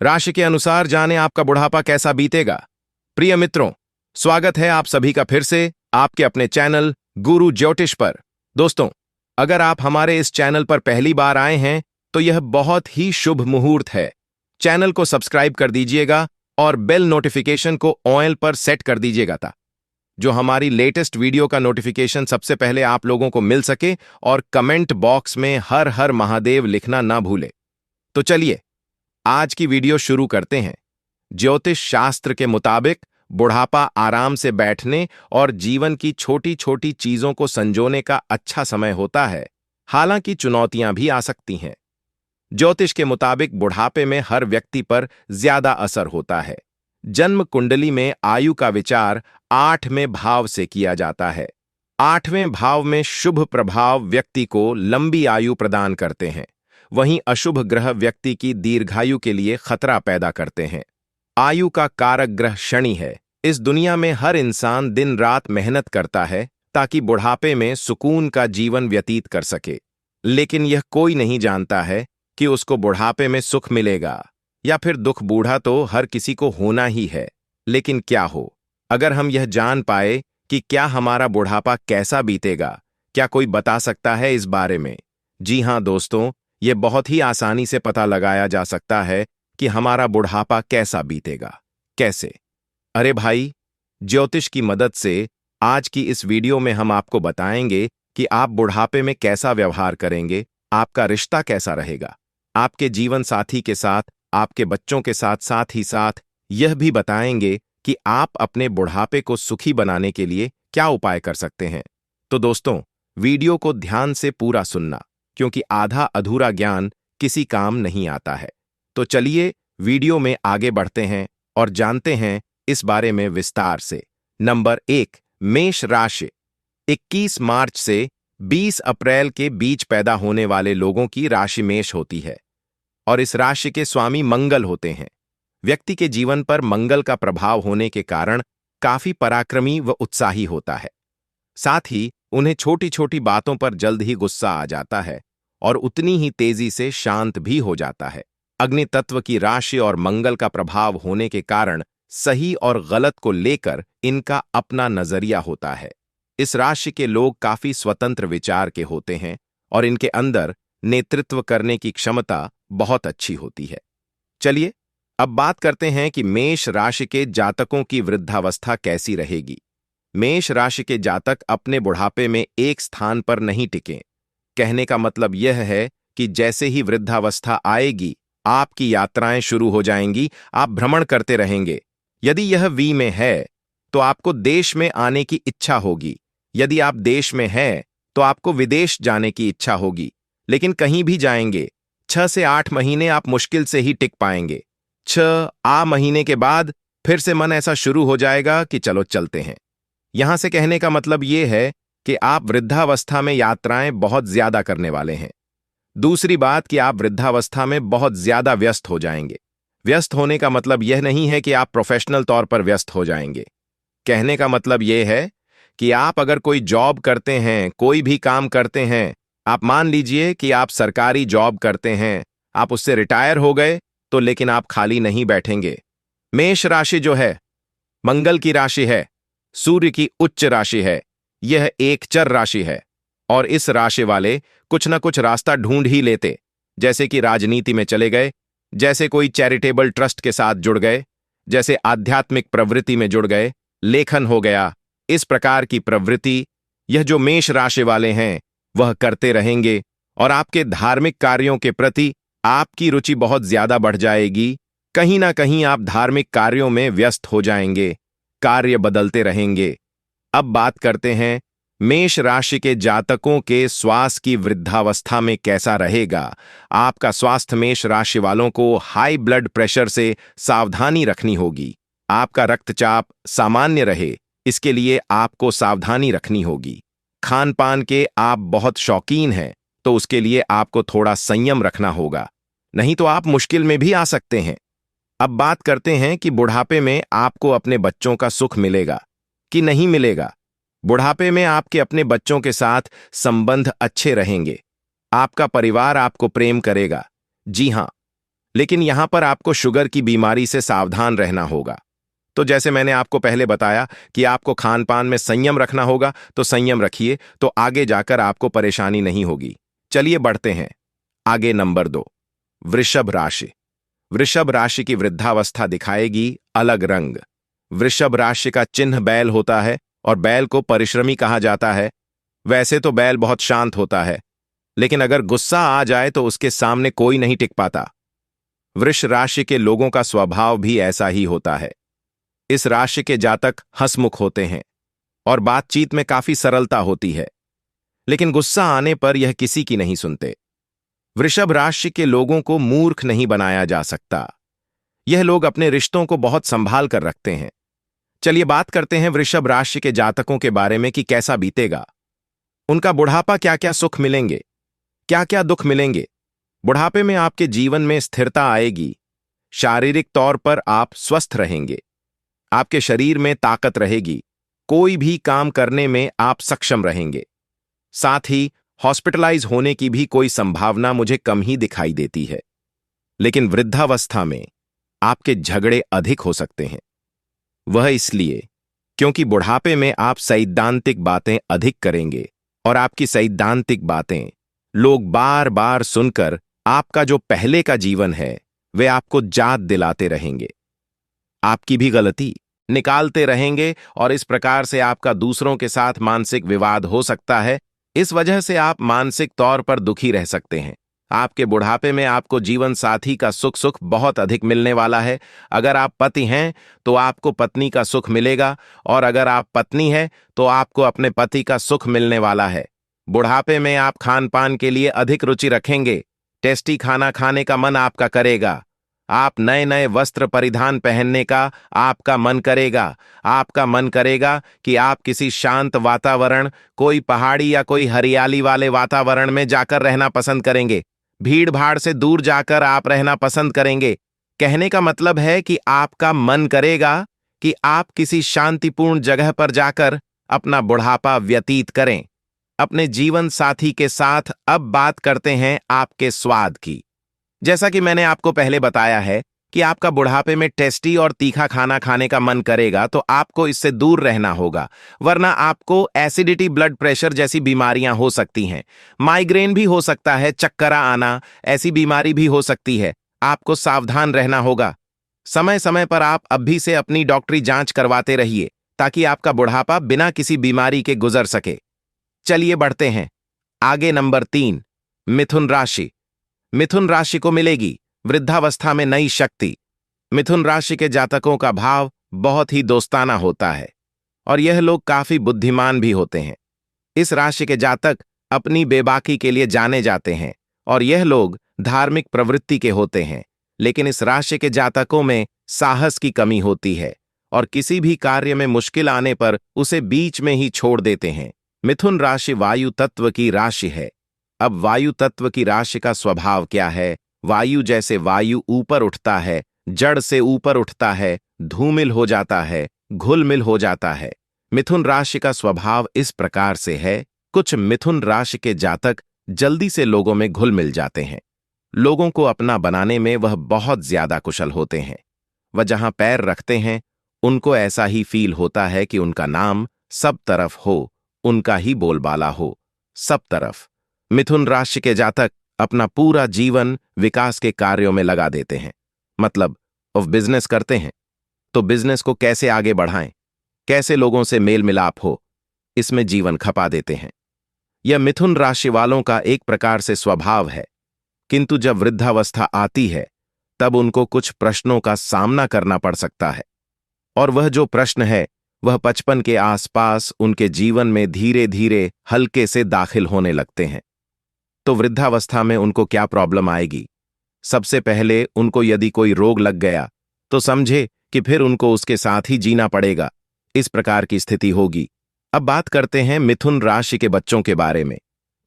राशि के अनुसार जाने आपका बुढ़ापा कैसा बीतेगा। प्रिय मित्रों, स्वागत है आप सभी का फिर से आपके अपने चैनल गुरु ज्योतिष पर। दोस्तों, अगर आप हमारे इस चैनल पर पहली बार आए हैं तो यह बहुत ही शुभ मुहूर्त है। चैनल को सब्सक्राइब कर दीजिएगा और बेल नोटिफिकेशन को ऑल पर सेट कर दीजिएगा ता जो हमारी लेटेस्ट वीडियो का नोटिफिकेशन सबसे पहले आप लोगों को मिल सके। और कमेंट बॉक्स में हर हर महादेव लिखना ना भूले। तो चलिए आज की वीडियो शुरू करते हैं। ज्योतिष शास्त्र के मुताबिक बुढ़ापा आराम से बैठने और जीवन की छोटी छोटी चीजों को संजोने का अच्छा समय होता है। हालांकि चुनौतियां भी आ सकती हैं। ज्योतिष के मुताबिक बुढ़ापे में हर व्यक्ति पर ज्यादा असर होता है। जन्म कुंडली में आयु का विचार 8वें भाव से किया जाता है। 8वें भाव में शुभ प्रभाव व्यक्ति को लंबी आयु प्रदान करते हैं, वहीं अशुभ ग्रह व्यक्ति की दीर्घायु के लिए खतरा पैदा करते हैं। आयु का कारक ग्रह शनि है। इस दुनिया में हर इंसान दिन रात मेहनत करता है ताकि बुढ़ापे में सुकून का जीवन व्यतीत कर सके, लेकिन यह कोई नहीं जानता है कि उसको बुढ़ापे में सुख मिलेगा या फिर दुख। बूढ़ा तो हर किसी को होना ही है, लेकिन क्या हो अगर हम यह जान पाए कि क्या हमारा बुढ़ापा कैसा बीतेगा। क्या कोई बता सकता है इस बारे में? जी हां दोस्तों, यह बहुत ही आसानी से पता लगाया जा सकता है कि हमारा बुढ़ापा कैसा बीतेगा। कैसे? अरे भाई, ज्योतिष की मदद से आज की इस वीडियो में हम आपको बताएंगे कि आप बुढ़ापे में कैसा व्यवहार करेंगे, आपका रिश्ता कैसा रहेगा, आपके जीवन साथी के साथ, आपके बच्चों के साथ, साथ ही साथ यह भी बताएंगे कि आप अपने बुढ़ापे को सुखी बनाने के लिए क्या उपाय कर सकते हैं। तो दोस्तों, वीडियो को ध्यान से पूरा सुनना, क्योंकि आधा अधूरा ज्ञान किसी काम नहीं आता है। तो चलिए वीडियो में आगे बढ़ते हैं और जानते हैं इस बारे में विस्तार से। नंबर 1, मेष राशि। 21 मार्च से 20 अप्रैल के बीच पैदा होने वाले लोगों की राशि मेष होती है और इस राशि के स्वामी मंगल होते हैं। व्यक्ति के जीवन पर मंगल का प्रभाव होने के कारण काफी पराक्रमी व उत्साही होता है। साथ ही उन्हें छोटी छोटी बातों पर जल्द ही गुस्सा आ जाता है और उतनी ही तेजी से शांत भी हो जाता है। अग्नि तत्व की राशि और मंगल का प्रभाव होने के कारण सही और गलत को लेकर इनका अपना नजरिया होता है। इस राशि के लोग काफी स्वतंत्र विचार के होते हैं और इनके अंदर नेतृत्व करने की क्षमता बहुत अच्छी होती है। चलिए अब बात करते हैं कि मेष राशि के जातकों की वृद्धावस्था कैसी रहेगी। मेष राशि के जातक अपने बुढ़ापे में एक स्थान पर नहीं टिके। कहने का मतलब यह है कि जैसे ही वृद्धावस्था आएगी, आपकी यात्राएं शुरू हो जाएंगी, आप भ्रमण करते रहेंगे। यदि यह वी में है तो आपको देश में आने की इच्छा होगी। यदि आप देश में हैं तो आपको विदेश जाने की इच्छा होगी, लेकिन कहीं भी जाएंगे 6 से 8 महीने आप मुश्किल से ही टिक पाएंगे। 6 महीने के बाद फिर से मन ऐसा शुरू हो जाएगा कि चलो चलते हैं। यहां से कहने का मतलब यह है कि आप वृद्धावस्था में यात्राएं बहुत ज्यादा करने वाले हैं। दूसरी बात कि आप वृद्धावस्था में बहुत ज्यादा व्यस्त हो जाएंगे। व्यस्त होने का मतलब यह नहीं है कि आप प्रोफेशनल तौर पर व्यस्त हो जाएंगे। कहने का मतलब यह है कि आप अगर कोई जॉब करते हैं, कोई भी काम करते हैं, आप मान लीजिए कि आप सरकारी जॉब करते हैं, आप उससे रिटायर हो गए, तो लेकिन आप खाली नहीं बैठेंगे। मेष राशि जो है मंगल की राशि है, सूर्य की उच्च राशि है, यह एक चर राशि है और इस राशि वाले कुछ न कुछ रास्ता ढूंढ ही लेते। जैसे कि राजनीति में चले गए, जैसे कोई चैरिटेबल ट्रस्ट के साथ जुड़ गए, जैसे आध्यात्मिक प्रवृत्ति में जुड़ गए, लेखन हो गया। इस प्रकार की प्रवृत्ति यह जो मेष राशि वाले हैं वह करते रहेंगे और आपके धार्मिक कार्यों के प्रति आपकी रुचि बहुत ज्यादा बढ़ जाएगी। कहीं ना कहीं आप धार्मिक कार्यों में व्यस्त हो जाएंगे, कार्य बदलते रहेंगे। अब बात करते हैं मेष राशि के जातकों के स्वास्थ्य की वृद्धावस्था में कैसा रहेगा। आपका स्वास्थ्य मेष राशि वालों को हाई ब्लड प्रेशर से सावधानी रखनी होगी। आपका रक्तचाप सामान्य रहे, इसके लिए आपको सावधानी रखनी होगी। खान पान के आप बहुत शौकीन हैं, तो उसके लिए आपको थोड़ा संयम रखना होगा, नहीं तो आप मुश्किल में भी आ सकते हैं। अब बात करते हैं कि बुढ़ापे में आपको अपने बच्चों का सुख मिलेगा कि नहीं मिलेगा। बुढ़ापे में आपके अपने बच्चों के साथ संबंध अच्छे रहेंगे, आपका परिवार आपको प्रेम करेगा। जी हां, लेकिन यहां पर आपको शुगर की बीमारी से सावधान रहना होगा। तो जैसे मैंने आपको पहले बताया कि आपको खान पान में संयम रखना होगा, तो संयम रखिए, तो आगे जाकर आपको परेशानी नहीं होगी। चलिए बढ़ते हैं आगे। नंबर 2, वृषभ राशि। वृषभ राशि की वृद्धावस्था दिखाएगी अलग रंग। वृषभ राशि का चिन्ह बैल होता है और बैल को परिश्रमी कहा जाता है। वैसे तो बैल बहुत शांत होता है, लेकिन अगर गुस्सा आ जाए तो उसके सामने कोई नहीं टिक पाता। वृष राशि के लोगों का स्वभाव भी ऐसा ही होता है। इस राशि के जातक हंसमुख होते हैं और बातचीत में काफी सरलता होती है, लेकिन गुस्सा आने पर यह किसी की नहीं सुनते। वृषभ राशि के लोगों को मूर्ख नहीं बनाया जा सकता। यह लोग अपने रिश्तों को बहुत संभाल कर रखते हैं। चलिए बात करते हैं वृषभ राशि के जातकों के बारे में कि कैसा बीतेगा। उनका बुढ़ापा, क्या क्या सुख मिलेंगे, क्या क्या दुख मिलेंगे। बुढ़ापे में आपके जीवन में स्थिरता आएगी। शारीरिक तौर पर आप स्वस्थ रहेंगे। आपके शरीर में ताकत रहेगी। कोई भी काम करने में आप सक्षम रहेंगे। साथ ही हॉस्पिटलाइज होने की भी कोई संभावना मुझे कम ही दिखाई देती है। लेकिन वृद्धावस्था में आपके झगड़े अधिक हो सकते हैं। वह इसलिए क्योंकि बुढ़ापे में आप सैद्धांतिक बातें अधिक करेंगे और आपकी सैद्धांतिक बातें लोग बार बार सुनकर आपका जो पहले का जीवन है वे आपको याद दिलाते रहेंगे। आपकी भी गलती निकालते रहेंगे और इस प्रकार से आपका दूसरों के साथ मानसिक विवाद हो सकता है। इस वजह से आप मानसिक तौर पर दुखी रह सकते हैं। आपके बुढ़ापे में आपको जीवन साथी का सुख बहुत अधिक मिलने वाला है। अगर आप पति हैं तो आपको पत्नी का सुख मिलेगा, और अगर आप पत्नी हैं तो आपको अपने पति का सुख मिलने वाला है। बुढ़ापे में आप खान पान के लिए अधिक रुचि रखेंगे। टेस्टी खाना खाने का मन आपका करेगा। आप नए नए वस्त्र परिधान पहनने का आपका मन करेगा। आपका मन करेगा कि आप किसी शांत वातावरण, कोई पहाड़ी या कोई हरियाली वाले वातावरण में जाकर रहना पसंद करेंगे। भीड़ भाड़ से दूर जाकर आप रहना पसंद करेंगे। कहने का मतलब है कि आपका मन करेगा कि आप किसी शांतिपूर्ण जगह पर जाकर अपना बुढ़ापा व्यतीत करें। अपने जीवन साथी के साथ अब बात करते हैं आपके स्वाद की। जैसा कि मैंने आपको पहले बताया है कि आपका बुढ़ापे में टेस्टी और तीखा खाना खाने का मन करेगा, तो आपको इससे दूर रहना होगा, वरना आपको एसिडिटी, ब्लड प्रेशर जैसी बीमारियां हो सकती हैं। माइग्रेन भी हो सकता है, चक्कर आना, ऐसी बीमारी भी हो सकती है। आपको सावधान रहना होगा। समय समय पर आप अभी से अपनी डॉक्टरी जांच करवाते रहिए ताकि आपका बुढ़ापा बिना किसी बीमारी के गुजर सके। चलिए बढ़ते हैं आगे। नंबर 3, मिथुन राशि। मिथुन राशि को मिलेगी वृद्धावस्था में नई शक्ति। मिथुन राशि के जातकों का भाव बहुत ही दोस्ताना होता है और यह लोग काफी बुद्धिमान भी होते हैं। इस राशि के जातक अपनी बेबाकी के लिए जाने जाते हैं और यह लोग धार्मिक प्रवृत्ति के होते हैं। लेकिन इस राशि के जातकों में साहस की कमी होती है और किसी भी कार्य में मुश्किल आने पर उसे बीच में ही छोड़ देते हैं। मिथुन राशि वायु तत्व की राशि है। अब वायु तत्व की राशि का स्वभाव क्या है? वायु जैसे वायु ऊपर उठता है, जड़ से ऊपर उठता है, धूमिल हो जाता है, घुल मिल हो जाता है। मिथुन राशि का स्वभाव इस प्रकार से है। कुछ मिथुन राशि के जातक जल्दी से लोगों में घुल मिल जाते हैं। लोगों को अपना बनाने में वह बहुत ज्यादा कुशल होते हैं। वह जहां पैर रखते हैं उनको ऐसा ही फील होता है कि उनका नाम सब तरफ हो, उनका ही बोलबाला हो सब तरफ। मिथुन राशि के जातक अपना पूरा जीवन विकास के कार्यों में लगा देते हैं। मतलब ऑफ बिजनेस करते हैं तो बिजनेस को कैसे आगे बढ़ाएं, कैसे लोगों से मेल मिलाप हो, इसमें जीवन खपा देते हैं। यह मिथुन राशि वालों का एक प्रकार से स्वभाव है। किंतु जब वृद्धावस्था आती है तब उनको कुछ प्रश्नों का सामना करना पड़ सकता है, और वह जो प्रश्न है वह 55 के आसपास उनके जीवन में धीरे धीरे हल्के से दाखिल होने लगते हैं। तो वृद्धावस्था में उनको क्या प्रॉब्लम आएगी? सबसे पहले उनको यदि कोई रोग लग गया तो समझे कि फिर उनको उसके साथ ही जीना पड़ेगा। इस प्रकार की स्थिति होगी। अब बात करते हैं मिथुन राशि के बच्चों के बारे में।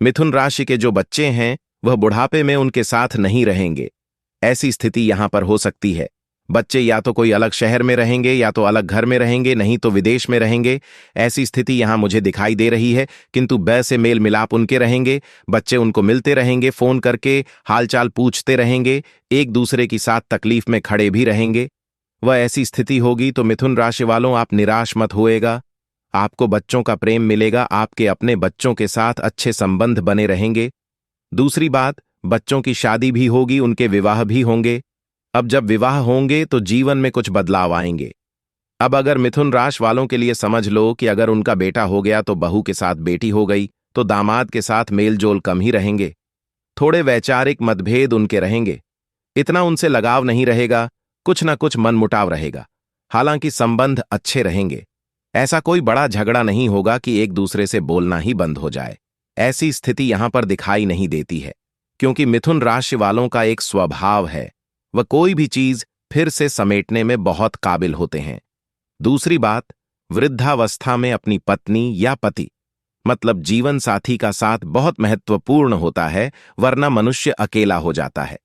मिथुन राशि के जो बच्चे हैं वह बुढ़ापे में उनके साथ नहीं रहेंगे। ऐसी स्थिति यहां पर हो सकती है। बच्चे या तो कोई अलग शहर में रहेंगे या तो अलग घर में रहेंगे, नहीं तो विदेश में रहेंगे। ऐसी स्थिति यहां मुझे दिखाई दे रही है, किंतु ब से मेल मिलाप उनके रहेंगे। बच्चे उनको मिलते रहेंगे, फोन करके हालचाल पूछते रहेंगे, एक दूसरे की साथ तकलीफ में खड़े भी रहेंगे। वह ऐसी स्थिति होगी तो मिथुन राशि वालों, आप निराश मत होएगा। आपको बच्चों का प्रेम मिलेगा, आपके अपने बच्चों के साथ अच्छे संबंध बने रहेंगे। दूसरी बात, बच्चों की शादी भी होगी, उनके विवाह भी होंगे। अब जब विवाह होंगे तो जीवन में कुछ बदलाव आएंगे। अब अगर मिथुन राशि वालों के लिए समझ लो कि अगर उनका बेटा हो गया तो बहू के साथ बेटी हो गई, तो दामाद के साथ मेलजोल कम ही रहेंगे। थोड़े वैचारिक मतभेद उनके रहेंगे, इतना उनसे लगाव नहीं रहेगा, कुछ ना कुछ मनमुटाव रहेगा। हालांकि संबंध अच्छे रहेंगे, ऐसा कोई बड़ा झगड़ा नहीं होगा कि एक दूसरे से बोलना ही बंद हो जाए। ऐसी स्थिति यहां पर दिखाई नहीं देती है, क्योंकि मिथुन राशि वालों का एक स्वभाव है, वह कोई भी चीज फिर से समेटने में बहुत काबिल होते हैं। दूसरी बात, वृद्धावस्था में अपनी पत्नी या पति मतलब जीवन साथी का साथ बहुत महत्वपूर्ण होता है, वरना मनुष्य अकेला हो जाता है।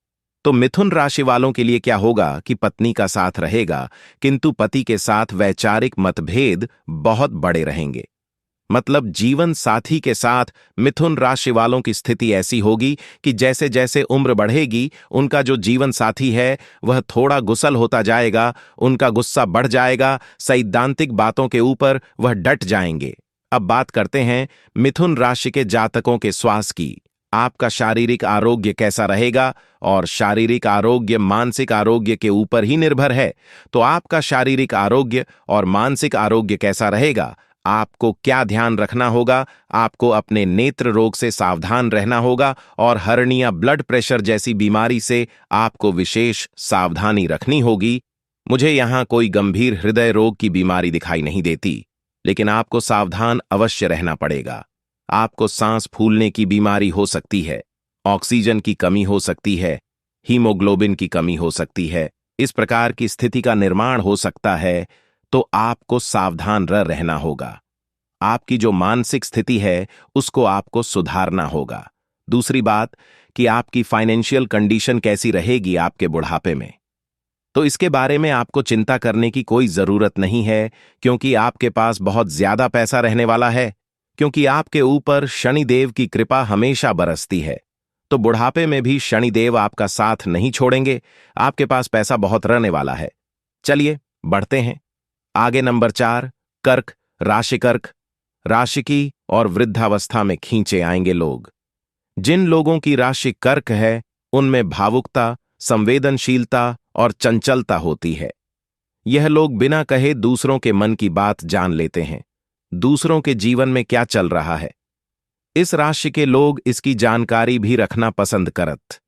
तो मिथुन राशि वालों के लिए क्या होगा कि पत्नी का साथ रहेगा, किंतु पति के साथ वैचारिक मतभेद बहुत बड़े रहेंगे। मतलब जीवन साथी के साथ मिथुन राशि वालों की स्थिति ऐसी होगी कि जैसे जैसे उम्र बढ़ेगी, उनका जो जीवन साथी है वह थोड़ा गुस्सल होता जाएगा, उनका गुस्सा बढ़ जाएगा, सैद्धांतिक बातों के ऊपर वह डट जाएंगे। अब बात करते हैं मिथुन राशि के जातकों के स्वास्थ्य की। आपका शारीरिक आरोग्य कैसा रहेगा, और शारीरिक आरोग्य मानसिक आरोग्य के ऊपर ही निर्भर है। तो आपका शारीरिक आरोग्य और मानसिक आरोग्य कैसा रहेगा, आपको क्या ध्यान रखना होगा? आपको अपने नेत्र रोग से सावधान रहना होगा, और हर्निया ब्लड प्रेशर जैसी बीमारी से आपको विशेष सावधानी रखनी होगी। मुझे यहां कोई गंभीर हृदय रोग की बीमारी दिखाई नहीं देती, लेकिन आपको सावधान अवश्य रहना पड़ेगा। आपको सांस फूलने की बीमारी हो सकती है, ऑक्सीजन की कमी हो सकती है, हीमोग्लोबिन की कमी हो सकती है, इस प्रकार की स्थिति का निर्माण हो सकता है। तो आपको सावधान रहना होगा। आपकी जो मानसिक स्थिति है उसको आपको सुधारना होगा। दूसरी बात कि आपकी फाइनेंशियल कंडीशन कैसी रहेगी आपके बुढ़ापे में, तो इसके बारे में आपको चिंता करने की कोई जरूरत नहीं है, क्योंकि आपके पास बहुत ज्यादा पैसा रहने वाला है, क्योंकि आपके ऊपर शनिदेव की कृपा हमेशा बरसती है। तो बुढ़ापे में भी शनिदेव आपका साथ नहीं छोड़ेंगे, आपके पास पैसा बहुत रहने वाला है। चलिए बढ़ते हैं आगे। नंबर 4, कर्क राशि। कर्क राशि की और वृद्धावस्था में खींचे आएंगे लोग। जिन लोगों की राशि कर्क है उनमें भावुकता, संवेदनशीलता और चंचलता होती है। यह लोग बिना कहे दूसरों के मन की बात जान लेते हैं, दूसरों के जीवन में क्या चल रहा है। इस राशि के लोग इसकी जानकारी भी रखना पसंद करत।